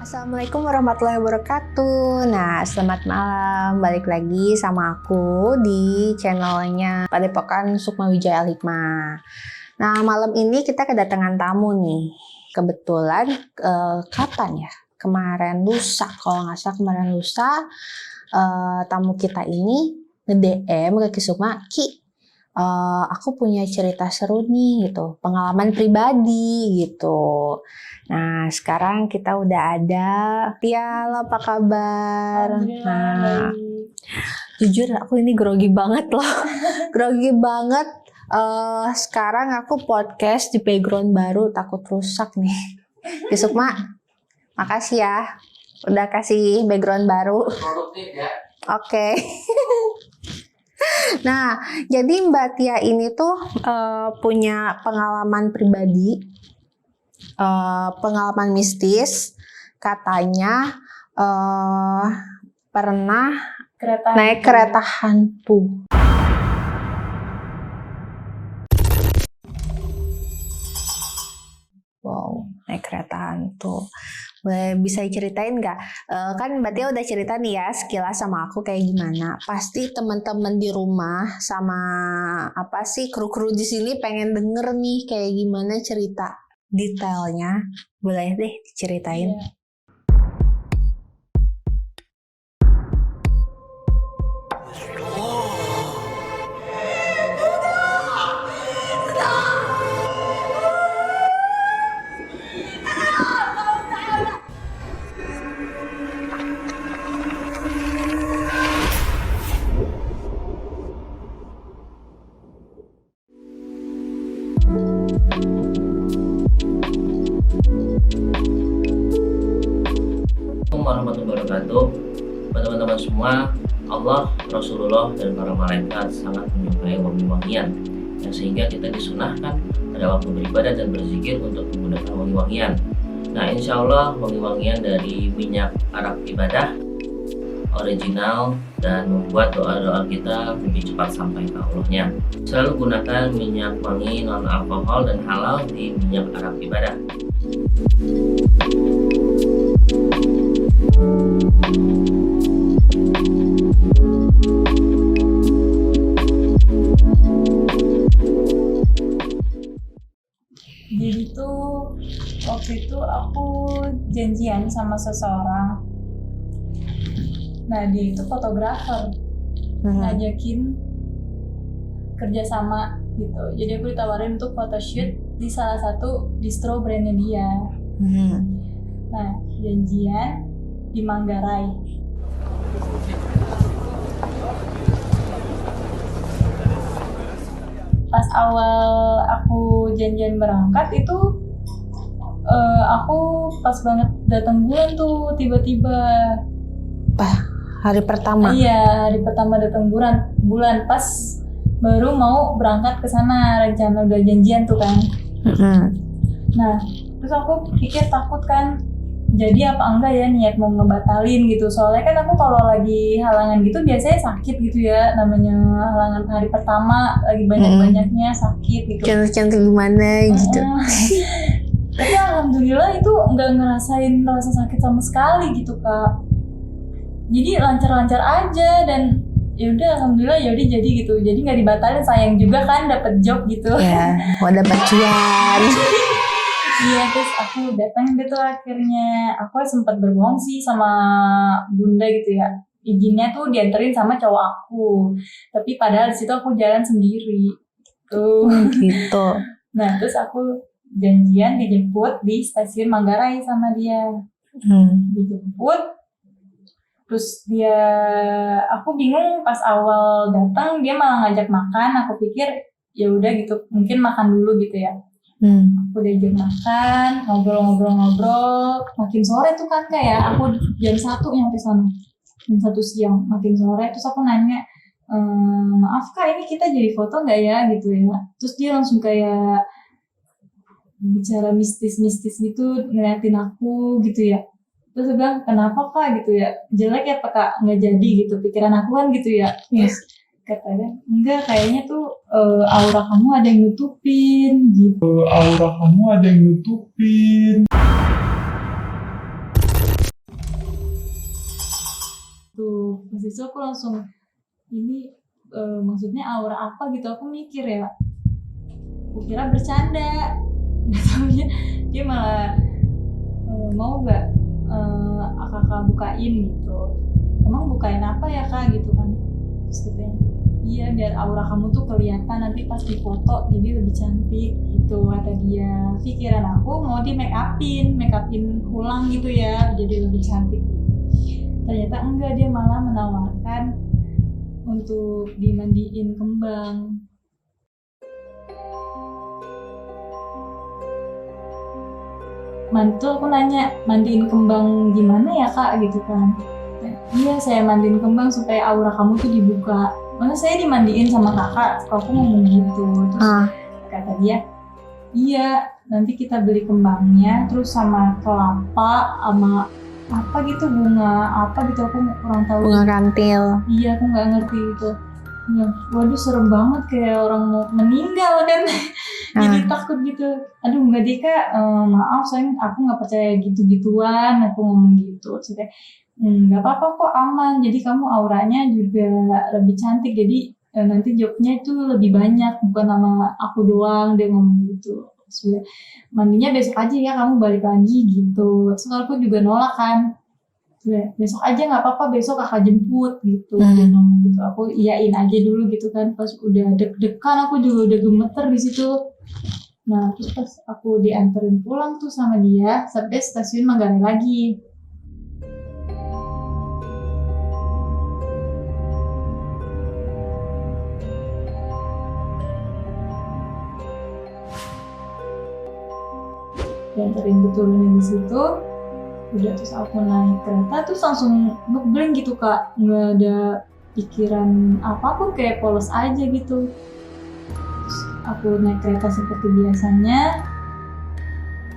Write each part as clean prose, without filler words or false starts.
Assalamualaikum warahmatullahi wabarakatuh. Nah, selamat malam. Balik lagi sama aku di channelnya Padepokan Sukma Wijaya Al Hikmah. Nah, malam ini kita kedatangan tamu nih. Kebetulan kapan ya? Kemarin lusa, kalau nggak salah kemarin lusa, tamu kita ini nge-DM ke Sukma, Ki, aku punya cerita seru nih gitu, pengalaman pribadi gitu. Nah, sekarang kita udah ada Tial, apa kabar? Nah, jujur aku ini grogi banget loh. Grogi banget. Sekarang aku podcast di background baru, takut rusak nih. Di Sukma, makasih ya udah kasih background baru. Produktif ya. Oke. Nah, jadi Mbak Tia ini tuh punya pengalaman pribadi, pengalaman mistis. Katanya pernah naik kereta hantu. Wow, naik kereta hantu. Bisa diceritain nggak? Kan Mbak Tia udah cerita nih ya sekilas sama aku kayak gimana. Pasti teman-teman di rumah sama apa sih kru-kru di sini pengen denger nih kayak gimana cerita detailnya. Boleh deh diceritain. Iya. Assalamualaikum warahmatullahi wabarakatuh. Teman-teman semua, Allah, Rasulullah, dan para malaikat sangat menyukai wangi-wangian, sehingga kita disunahkan pada waktu beribadah dan berzikir untuk menggunakan wangi-wangian. Nah, insya Allah wangi-wangian dari minyak arak ibadah original dan membuat doa-doa kita lebih cepat sampai ke Allahnya. Selalu gunakan minyak wangi non alkohol dan halal di minyak arak ibadah. Jadi tuh waktu itu aku janjian sama seseorang. Nah dia itu fotografer, ngajakin kerjasama gitu. Jadi aku ditawarin untuk photoshoot di salah satu distro brandnya dia. Nah janjian di Manggarai. Pas awal aku janjian berangkat itu aku pas banget datang bulan tuh tiba-tiba. Hari pertama. Iya, hari pertama datang bulan pas baru mau berangkat ke sana, rencana udah janjian tuh kan. Nah, terus aku pikir takut kan, jadi apa enggak ya niat mau ngebatalin gitu. Soalnya kan aku kalau lagi halangan gitu biasanya sakit gitu ya, namanya halangan hari pertama lagi banyak-banyaknya sakit gitu. Cantik-cantik gimana gitu. Tapi alhamdulillah itu nggak ngerasain rasa sakit sama sekali gitu Kak. Jadi lancar-lancar aja dan ya udah alhamdulillah ya udah jadi gitu. Jadi nggak dibatalin, sayang juga kan dapet job gitu. Ya, mau dapat cuan. Iya, terus aku datang gitu akhirnya. Aku sempat berbohong sih sama bunda gitu ya. Izinnya tuh dianterin sama cowok aku. Tapi padahal di situ aku jalan sendiri. Tuh. Gitu. Nah, terus aku janjian dijemput di stasiun Manggarai sama dia. Dijemput. Terus aku bingung pas awal datang dia malah ngajak makan. Aku pikir ya udah gitu, mungkin makan dulu gitu ya. Aku diajak makan, ngobrol. Makin sore tuh kan kayak aku jam 1 nyampe sana. Jam 1 siang, makin sore. Terus aku nanya, maaf Kak ini kita jadi foto gak ya gitu ya. Terus dia langsung kayak bicara mistis-mistis gitu, ngeliatin aku gitu ya. Terus dia bilang, kenapa Kak gitu ya, jelek ya Kak, nggak jadi gitu, pikiran aku kan gitu ya. Terus katanya, enggak kayaknya tuh aura kamu ada yang nutupin gitu. Habis itu aku langsung ini maksudnya aura apa gitu, aku mikir ya, aku kira bercanda, nggak taunya dia malah mau nggak kakak bukain gitu. Emang bukain apa ya kak gitu kan? Terus katanya, iya biar aura kamu tuh kelihatan nanti pas di foto jadi lebih cantik gitu kata dia. Pikiran aku mau di make upin ulang gitu ya jadi lebih cantik gitu. Ternyata enggak, dia malah menawarkan untuk dimandiin kembang. Mantu aku nanya, mandiin kembang gimana ya kak gitu kan. Iya saya mandiin kembang supaya aura kamu tuh dibuka. Mana saya dimandiin sama kakak, kalau aku ngomong gitu. Terus kata dia, iya nanti kita beli kembangnya terus sama kelapa sama apa gitu, bunga apa gitu, aku kurang tahu. Bunga kantil. Iya aku nggak ngerti itu. Ya, waduh serem banget kayak orang mau meninggal kan. Jadi takut gitu. Aduh enggak deh kak, maaf sayang aku nggak percaya gitu-gituan, aku ngomong gitu. Maksudnya nggak apa-apa kok aman, jadi kamu auranya juga lebih cantik, jadi nanti jobnya itu lebih banyak, bukan nama aku doang, dia ngomong gitu. Sudah mandinya besok aja ya, kamu balik lagi gitu. Terus aku juga nolak kan, besok aja nggak apa-apa, besok kakak jemput gitu. Dia ngomong gitu, aku iyain aja dulu gitu kan. Pas udah deg-degan aku juga udah gemeter di situ. Nah terus pas aku dianterin pulang tuh sama dia sampai stasiun Manggarai lagi. Dianterin diturunin di situ, udah terus aku naik kereta terus langsung ngeblank gitu kak, nggak ada pikiran apapun, kayak polos aja gitu. Terus aku naik kereta seperti biasanya.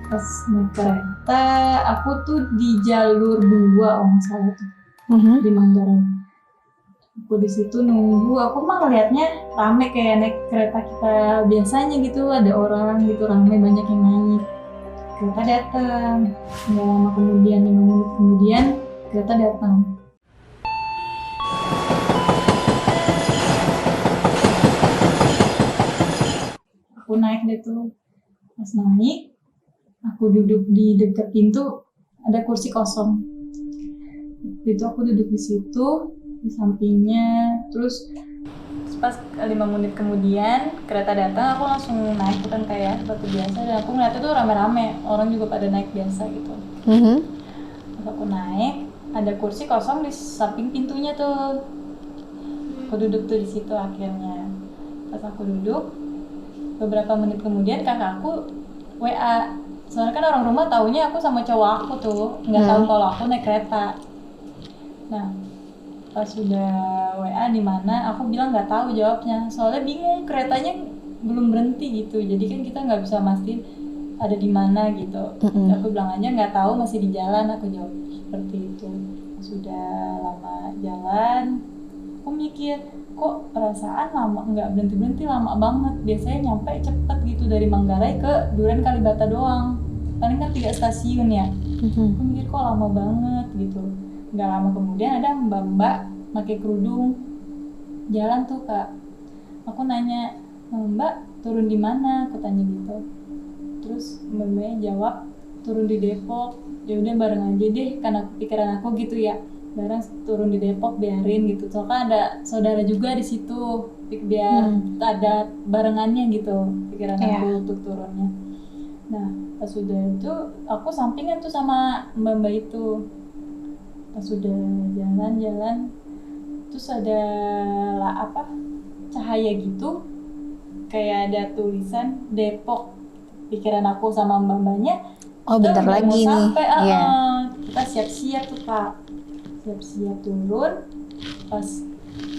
Pas naik kereta aku tuh di jalur 2 oh nggak salah tuh, di Manggarai. Aku di situ nunggu, aku mah ngeliatnya rame kayak naik kereta kita biasanya gitu, ada orang gitu rame, banyak yang naik. Kereta datang, nggak lama kemudian, 5 menit kemudian kereta datang. Aku naik deh tuh, pas naik, aku duduk di dekat pintu, ada kursi kosong. Itu aku duduk di situ, di sampingnya, terus pas 5 menit kemudian kereta datang, aku langsung naik kan kayak seperti biasa, dan aku ngeliatnya tuh rame-rame, orang juga pada naik biasa gitu. Pas aku naik, ada kursi kosong di samping pintunya tuh. Aku duduk tuh di situ akhirnya. Pas aku duduk, beberapa menit kemudian kakak aku WA. Soalnya kan orang rumah taunya aku sama cowok aku tuh, nggak tahu kalau aku naik kereta. Nah pas sudah WA di mana, aku bilang nggak tahu jawabnya, soalnya bingung, keretanya belum berhenti gitu, jadi kan kita nggak bisa mastiin ada di mana gitu. Aku bilang aja nggak tahu, masih di jalan, aku jawab seperti itu. Sudah lama jalan, aku mikir kok perasaan lama, nggak berhenti lama banget, biasanya nyampe cepet gitu dari Manggarai ke Duren Kalibata doang, paling kan 3 stasiun ya. Aku mikir kok lama banget gitu. Nggak lama kemudian ada mbak-mbak pakai kerudung jalan tuh kak. Aku nanya, mbak turun di mana? Aku tanya gitu. Terus mbak-mbaknya jawab turun di Depok. Ya udah bareng aja deh, karena pikiran aku gitu ya, bareng turun di Depok biarin gitu. Soalnya ada saudara juga di situ, biar ada barengannya gitu pikiran aku untuk turunnya. Nah pas sudah itu aku sampingan tuh sama mbak-mbak itu. Pas sudah jalan-jalan, terus ada cahaya gitu, kayak ada tulisan Depok. Pikiran aku sama mbak-mbaknya, oh bentar lagi nih sampai, kita siap-siap tuh kak, siap-siap turun. Pas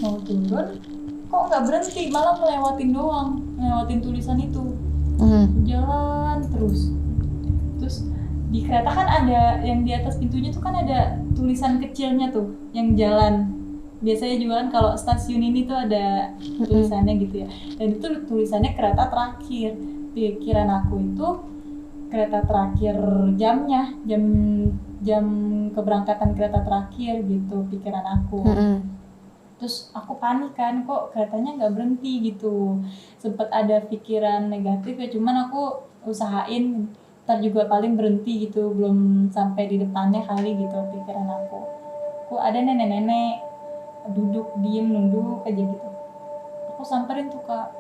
mau turun kok nggak berhenti, malah ngelewatin tulisan itu. Jalan terus di kereta kan ada yang di atas pintunya tuh kan ada tulisan kecilnya tuh yang jalan. Biasanya juga kan kalau stasiun ini tuh ada tulisannya gitu ya. Dan itu tulisannya kereta terakhir. Pikiran aku itu kereta terakhir jamnya, jam keberangkatan kereta terakhir gitu pikiran aku. Terus aku panik kan, kok keretanya nggak berhenti gitu. Sempet ada pikiran negatif ya, cuman aku usahain ntar juga paling berhenti gitu, belum sampai di depannya kali gitu pikiran aku. Kok ada nenek-nenek duduk diem nunduk aja gitu. Aku samperin tuh Kak,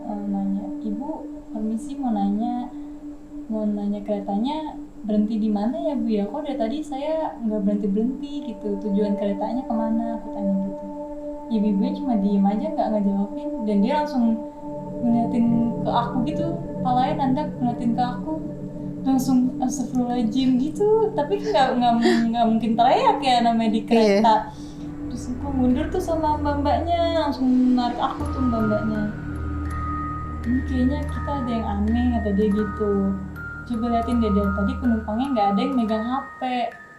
nanya, ibu permisi mau nanya keretanya berhenti di mana ya Bu ya? Kok dari tadi saya nggak berhenti gitu, tujuan keretanya kemana? Aku tanya gitu. Ibu-ibunya cuma diem aja nggak ngejawabin, dan dia langsung ngeliatin ke aku gitu, palanya nandak ngeliatin ke aku, langsung astagfirullahaladzim gitu. Tapi nggak mungkin teriak ya, namanya di kereta. Terus aku mundur tuh sama mbak-mbaknya, langsung narik aku tuh mbak-mbaknya. Ini kayaknya kita ada yang aneh, kata dia gitu. Coba liatin deh, dari tadi penumpangnya nggak ada yang megang HP.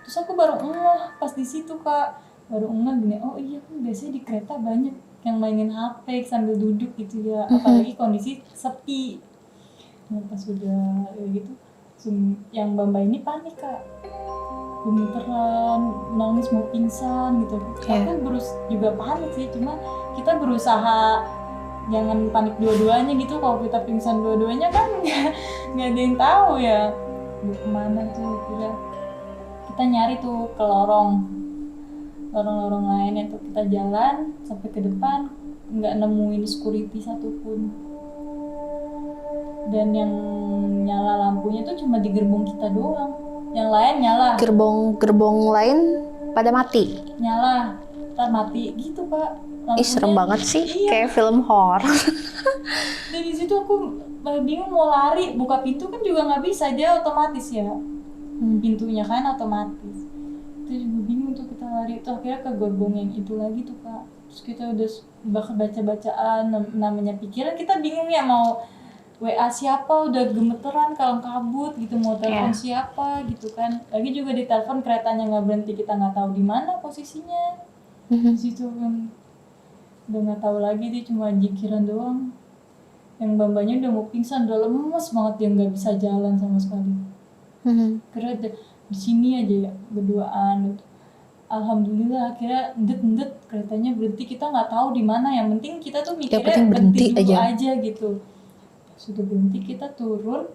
Terus aku baru ngeh pas di situ Kak, baru ngeh gini, oh iya kan biasanya di kereta banyak yang mainin HP sambil duduk gitu ya, apalagi kondisi sepi. Nah pas udah gitu, yang mbak ini panik Kak, gemeteran, nangis mau pingsan gitu. Aku juga panik sih, cuma kita berusaha jangan panik dua-duanya gitu. Kalau kita pingsan dua-duanya kan nggak ada yang tahu ya mau kemana tuh. Kita nyari tuh ke lorong-lorong lainnya tuh, kita jalan sampai ke depan nggak nemuin security satupun, dan yang nyala lampunya tuh cuma di gerbong kita doang, yang lain nyala. Gerbong lain pada mati. Nyala, ntar mati gitu Kak. Ih serem banget sih, kayak film horor. Dan di situ aku bingung mau lari, buka pintu kan juga nggak bisa, dia otomatis ya, pintunya kan otomatis. Itu juga bingung tuh kita lari, tuh akhirnya ke gerbong yang itu lagi tuh Kak. Terus kita udah baca-bacaan, namanya pikiran kita bingung ya, mau WA siapa, udah gemeteran kalang kabut gitu, mau telepon siapa gitu kan. Lagi juga di telepon keretanya nggak berhenti, kita nggak tahu di mana posisinya. Di situ kan udah nggak tahu lagi, dia cuma jikiran doang. Yang mbak-mbaknya udah mau pingsan, udah lemes banget, dia nggak bisa jalan sama sekali. Karena di sini aja ya berduaan. Alhamdulillah akhirnya ndet keretanya berhenti, kita nggak tahu di mana, yang penting kita tuh mikirnya berhenti dulu aja gitu. Sudah berhenti kita turun,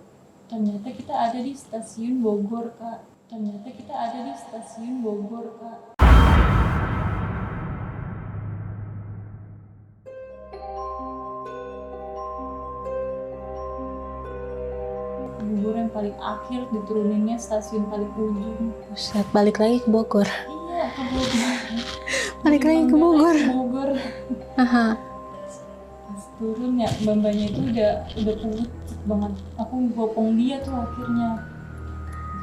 ternyata kita ada di stasiun Bogor Kak. Bogor yang paling akhir, dituruninnya stasiun paling ujung. Buset, balik lagi ke Bogor. Iya, ke Bogor. Balik lagi ke Bogor. Pas turun ya, mbak-mbaknya itu udah pucet banget. Aku gopong dia tuh akhirnya.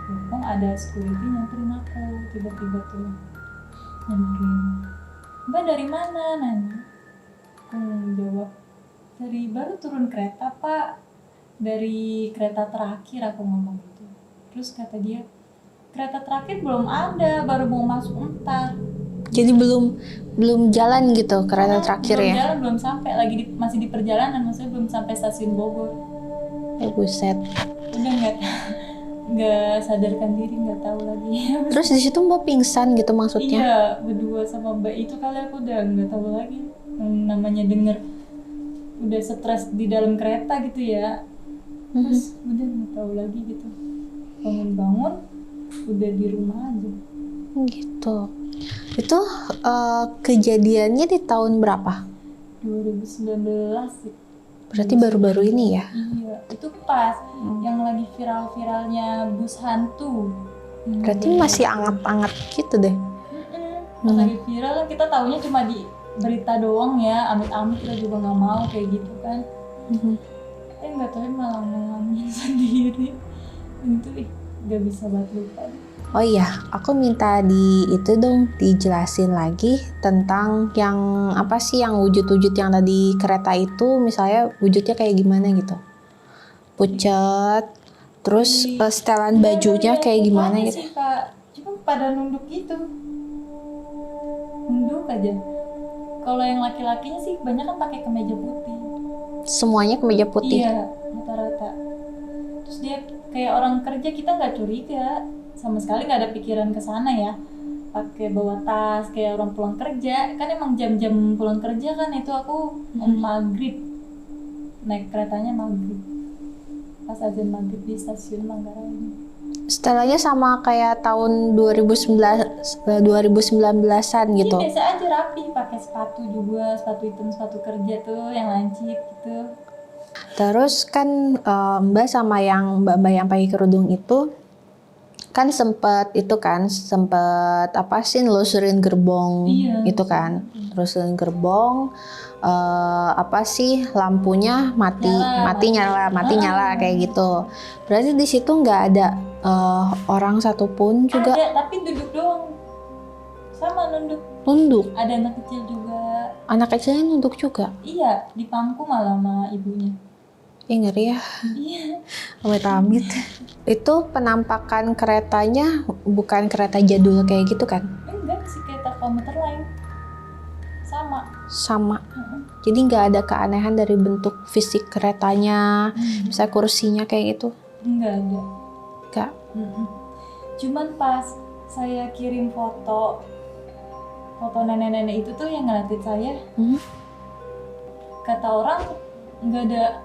Gopong, ada security nyamperin aku tiba-tiba tuh. Nyamperin, Mbak dari mana? Nanya. Aku jawab, dari baru turun kereta Pak. Dari kereta terakhir, aku ngomong gitu. Terus kata dia, kereta terakhir belum ada, baru mau masuk entar. Jadi belum jalan gitu kereta terakhir belum ya? Jalan, belum sampai, masih di perjalanan, maksudnya belum sampai stasiun Bogor. Buset. Udah nggak sadarkan diri, nggak tahu lagi. Terus di situ Mbak pingsan gitu maksudnya? Iya, berdua sama Mbak itu kali aku udah nggak tahu lagi. Namanya denger udah stres di dalam kereta gitu ya. Terus udah nggak tahu lagi gitu. Bangun-bangun udah di rumah aja. Gitu. Itu kejadiannya di tahun berapa? 2019 sih. Berarti baru-baru ini ya? Iya, itu pas yang lagi viral-viralnya bus hantu. Berarti masih anget-anget gitu deh. Pas lagi viral, kita taunya cuma di berita doang ya, amit-amit kita juga nggak mau kayak gitu kan. Nggak tahu malah ngalamin sendiri. Itu nggak bisa buat lupa. Oh iya, aku minta itu dong dijelasin lagi tentang yang apa sih yang wujud-wujud yang tadi kereta itu, misalnya wujudnya kayak gimana gitu. Pucet, terus setelan bajunya kayak gimana gitu. Sih, Kak. Cuma pada nunduk gitu. Nunduk aja. Kalau yang laki-lakinya sih banyak kan pakai kemeja putih. Semuanya kemeja putih? Iya, rata-rata. Terus dia kayak orang kerja, kita nggak curiga. Sama sekali nggak ada pikiran ke sana ya. pakai bawa tas kayak orang pulang kerja, kan emang jam-jam pulang kerja kan itu aku maghrib, naik keretanya maghrib, pas azan maghrib di stasiun Manggarai ini. Setelahnya sama kayak tahun 2019-an gitu. Iya, biasa aja rapi, pakai sepatu juga, sepatu hitam, sepatu kerja tuh yang lancip gitu. Terus kan Mbak sama yang Mbak yang pakai kerudung itu kan sempet apa sih nelusurin gerbong Iya. itu kan, nelusurin gerbong, apa sih lampunya mati nyala kayak gitu. Berarti di situ nggak ada orang satupun juga. Ada, tapi duduk doang. Sama Nunduk. Ada anak kecil juga. Anak kecilnya nunduk juga. Iya, di pangku malah sama ibunya. Ngeri ya. Iya. Amit-amit. Itu penampakan keretanya bukan kereta jadul kayak gitu kan? Enggak, sih kereta komuter lain. Sama. Jadi nggak ada keanehan dari bentuk fisik keretanya, bisa kursinya kayak gitu? Enggak ada. Nggak. Cuman pas saya kirim foto nenek-nenek itu tuh yang ngeliatin saya, kata orang nggak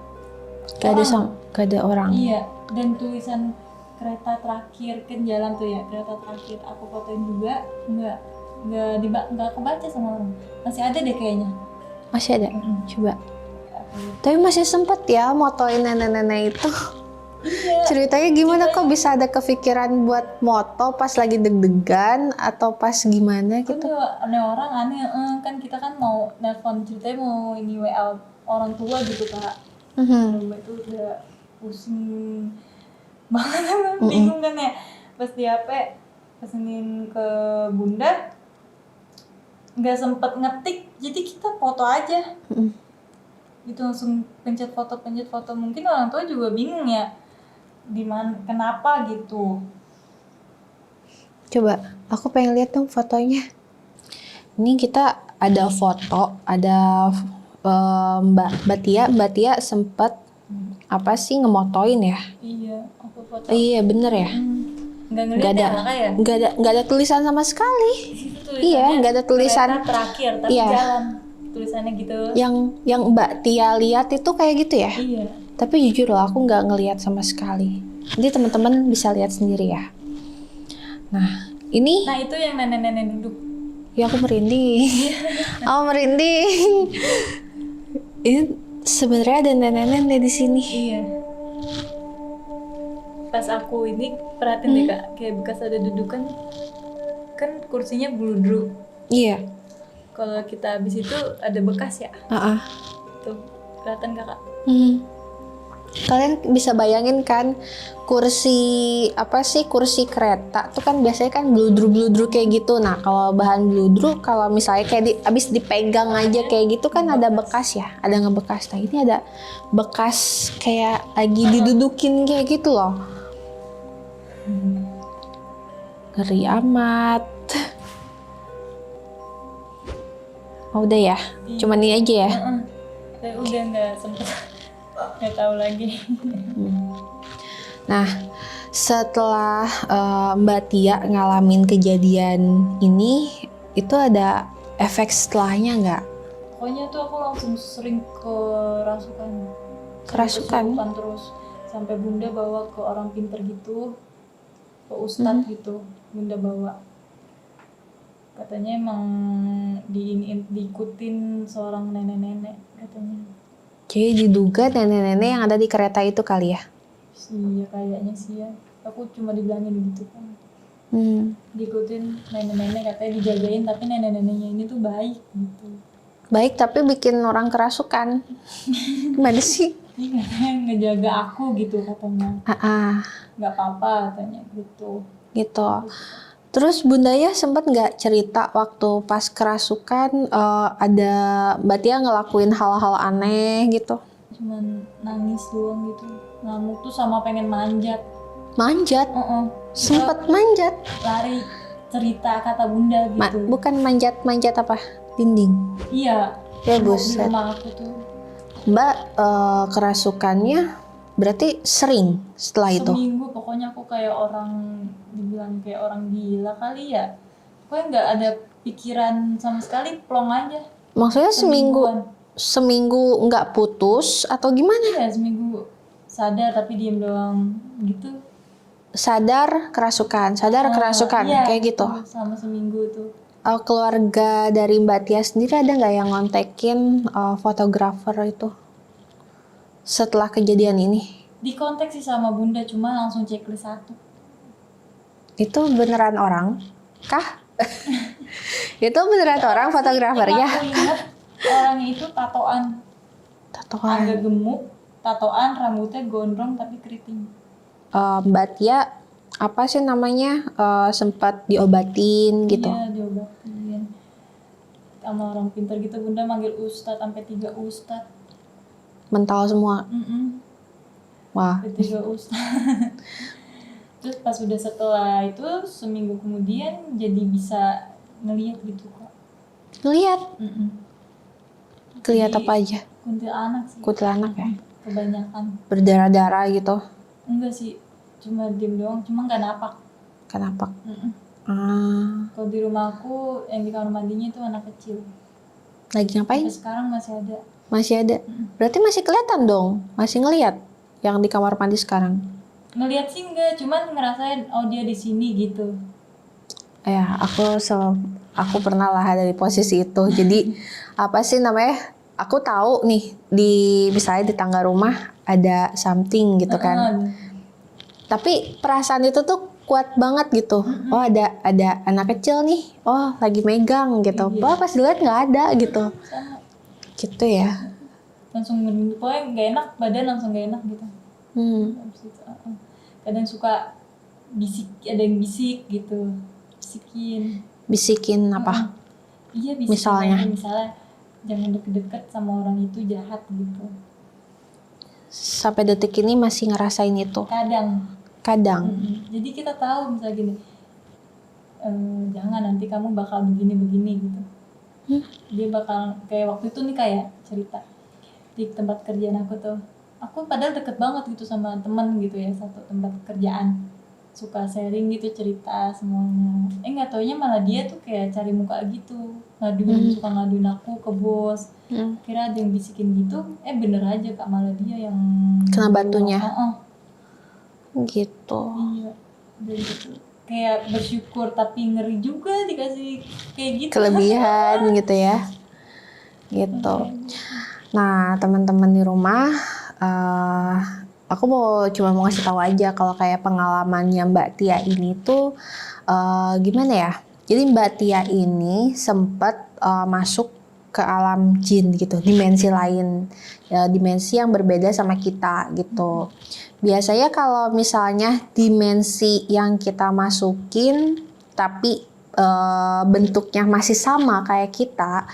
ada orang. Iya. Dan tulisan kereta terakhir kan jalan tuh ya, kereta terakhir aku fotoin juga nggak kebaca sama orang. Masih ada deh kayaknya. Masih ada. Coba. Tapi masih sempet ya motoin nenek-nenek itu. Iya. Ceritanya gimana kok bisa ada kepikiran buat moto pas lagi deg-degan atau pas gimana gitu? Itu aneh kan kita kan mau nelpon ceritanya mau ini WA orang tua gitu Kak. Mbak itu udah pusing banget, bingung kan ya. Pas di HP pesenin ke Bunda, nggak sempet ngetik, jadi kita foto aja. Gitu langsung pencet foto. Mungkin orang tua juga bingung ya, dimana kenapa gitu. Coba, aku pengen lihat dong fotonya. Ini kita ada foto, ada Mbak Tia sempet apa sih ngemotoin ya? Iya, aku foto. Iya bener ya. Nggak ada tulisan sama sekali. Iya, nggak ada tulisan terakhir, tapi iya. jalan tulisannya gitu. Yang Mbak Tia lihat itu kayak gitu ya? Iya. Tapi jujur loh, aku nggak ngelihat sama sekali. Jadi teman-teman bisa lihat sendiri ya. Nah, ini. Nah itu yang nenek-nenek duduk. Ya aku merinding. Ini sebenarnya ada nenek-nenek di sini. Iya. Pas aku ini perhatiin deh Kak, kayak bekas ada dudukan, kan kursinya bludru. Iya. Kalau kita habis itu ada bekas ya. Tuh kelihatan Kakak. Kalian bisa bayangin kan kursi kereta tuh kan biasanya kan bludru kayak gitu. Nah kalau bahan bludru kalau misalnya kayak abis dipegang aja kayak gitu kan ada bekas ya, ada ngebekas. Nah ini ada bekas kayak lagi didudukin kayak gitu loh. Ngeri amat. Udah ya, cuman ini aja ya. Saya udah nggak sempet, nggak tahu lagi. Nah, setelah Mbak Tia ngalamin kejadian ini, itu ada efek setelahnya nggak? Pokoknya tuh aku langsung sering kerasukan. Kesurupan terus sampai Bunda bawa ke orang pinter gitu, ke ustadz gitu, Bunda bawa. Katanya emang diikutin seorang nenek-nenek katanya. Jadi diduga nenek-nenek yang ada di kereta itu kali ya? Iya kayaknya sih ya. Aku cuma dibilangin gitu kan. Diikutin nenek-nenek katanya dijagain, tapi nenek-neneknya ini tuh baik gitu. Baik tapi bikin orang kerasukan. Gimana sih? Ini katanya ngejaga aku gitu katanya. Nggak apa-apa katanya gitu. Gitu. Terus Bundanya sempat nggak cerita waktu pas kerasukan ada Mbak Tia ngelakuin hal-hal aneh gitu? Cuman nangis doang gitu. Ngamuk tuh sama pengen manjat. Manjat? Sempet manjat? Lari cerita kata Bunda gitu. Bukan manjat apa? Dinding? Iya. Ya di buset. rumah aku tuh. Mbak kerasukannya berarti sering setelah itu? Seminggu pokoknya aku kayak orang, dibilang kayak orang gila kali ya. Pokoknya nggak ada pikiran sama sekali, plong aja. Maksudnya Semingguan. seminggu nggak putus atau gimana? Iya, seminggu sadar tapi diem doang gitu. Sadar kerasukan Iya, kayak gitu. sama seminggu tuh. Keluarga dari Mbak Tia sendiri ada nggak yang ngontekin fotografer itu setelah kejadian ini? Di kontak sih sama bunda, cuma langsung checklist 1. Itu beneran orang kah? Itu beneran orang fotografernya? Yang aku ingat orangnya itu tatoan, agak gemuk, tatoan, rambutnya gondrong tapi keriting. Mbak Tia apa sih namanya sempat diobatin gitu? Iya, diobatin. Sama orang pintar gitu, bunda manggil ustadz sampai 3 ustadz. Mental semua. Wah. 3 ustadz. Terus pas udah setelah itu seminggu kemudian jadi bisa ngelihat gitu kok. Ngelihat? Ngelihat Jadi, apa aja? Kuntilanak sih. Kuntilanak ya? Kebanyakan. Berdarah-darah gitu? Enggak sih, cuma diem doang, cuma nggak napak. Kenapa? Kalau di rumah aku yang di kamar mandinya itu anak kecil. Lagi ngapain? Sampai sekarang masih ada. Masih ada? Berarti masih kelihatan dong? Masih ngelihat yang di kamar mandi sekarang? Ngelihat sih enggak, cuman ngerasain oh dia di sini gitu. Ya, aku pernah lah ada di posisi itu. Jadi apa sih namanya? Aku tahu nih misalnya di tangga rumah ada something gitu kan. Tapi perasaan itu tuh kuat banget gitu. Oh ada anak kecil nih. Oh lagi megang gitu. Iya. Oh pas dilihat nggak ada gitu. Sama. Gitu ya. Langsung merinding, pokoknya nggak enak, badan langsung nggak enak gitu. Habis itu, kadang suka ada yang bisik gitu, Bisikin apa? Iya, bisikin misalnya jangan deket-deket sama orang itu, jahat gitu. Sampai detik ini masih ngerasain itu? Kadang. Jadi kita tahu misalnya gini, jangan nanti kamu bakal begini gitu. Dia bakal kayak waktu itu nih, kayak cerita di tempat kerjaan aku padahal deket banget gitu sama temen gitu ya, satu tempat kerjaan, suka sharing gitu, cerita semuanya. Nggak taunya malah dia tuh kayak cari muka gitu, suka ngaduin aku ke bos. Kira ada yang bisikin gitu, bener aja Kak, malah dia yang kena batunya. Gitu. Iya, gitu. Kayak bersyukur tapi ngeri juga dikasih kayak gitu. Kelebihan gitu ya. Gitu. Nah, teman-teman di rumah, aku cuma mau ngasih tahu aja kalau kayak pengalamannya Mbak Tia ini tuh gimana ya? Jadi Mbak Tia ini sempat masuk ke alam jin gitu, dimensi lain, dimensi yang berbeda sama kita gitu. Biasanya kalau misalnya dimensi yang kita masukin tapi bentuknya masih sama kayak kita,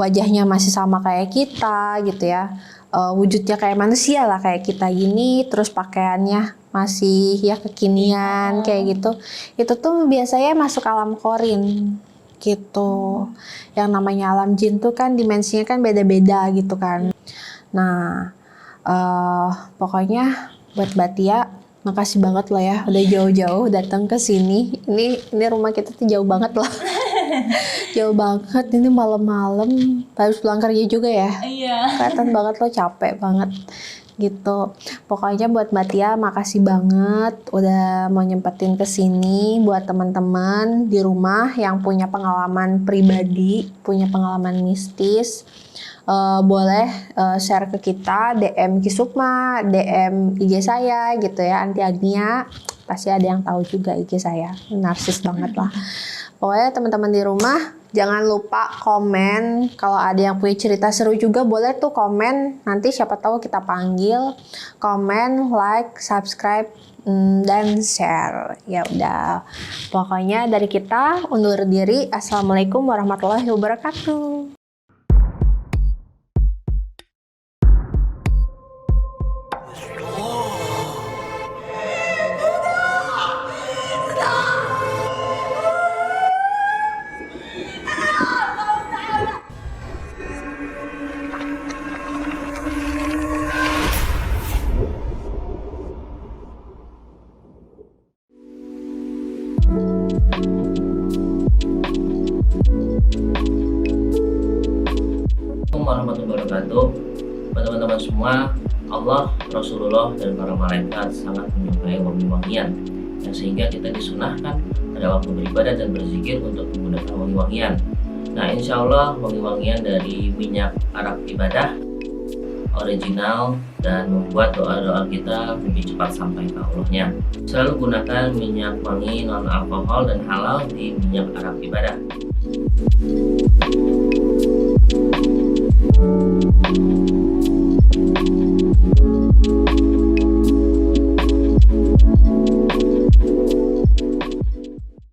wajahnya masih sama kayak kita gitu ya, wujudnya kayak manusia lah kayak kita gini, terus pakaiannya masih ya kekinian kayak gitu, itu tuh biasanya masuk alam korin gitu. Yang namanya alam jin tuh kan dimensinya kan beda-beda gitu kan. Nah pokoknya buat Mbak Tia, makasih banget loh ya udah jauh-jauh datang ke sini. Ini rumah kita tuh jauh banget loh. Jauh banget, ini malam-malam harus pulang kerja juga ya. Iya. Kelihatan banget lo capek banget gitu. Pokoknya buat Mbak Tia makasih banget udah mau nyempetin ke sini. Buat teman-teman di rumah yang punya pengalaman pribadi, punya pengalaman mistis, boleh share ke kita, DM Kisukma, DM IG saya gitu ya, Anti Agnia. Pasti ada yang tahu juga IG saya, narsis banget lah. Pokoknya teman-teman di rumah jangan lupa komen. Kalau ada yang punya cerita seru juga boleh tuh komen. Nanti siapa tahu kita panggil. Komen, like, subscribe, dan share. Ya udah. Pokoknya dari kita undur diri. Assalamualaikum warahmatullahi wabarakatuh. Assalamualaikum warahmatullahi wabarakatuh. Buat teman-teman semua, Allah, Rasulullah, dan para malaikat sangat menyukai wangi-wangian, yang sehingga kita disunahkan pada waktu beribadah dan berzikir untuk menggunakan wangi-wangian. Nah, insya Allah wangi-wangian dari minyak arak ibadah original dan membuat doa-doa kita lebih cepat sampai ke Allahnya. Selalu gunakan minyak wangi non alkohol dan halal di minyak arak ibadah.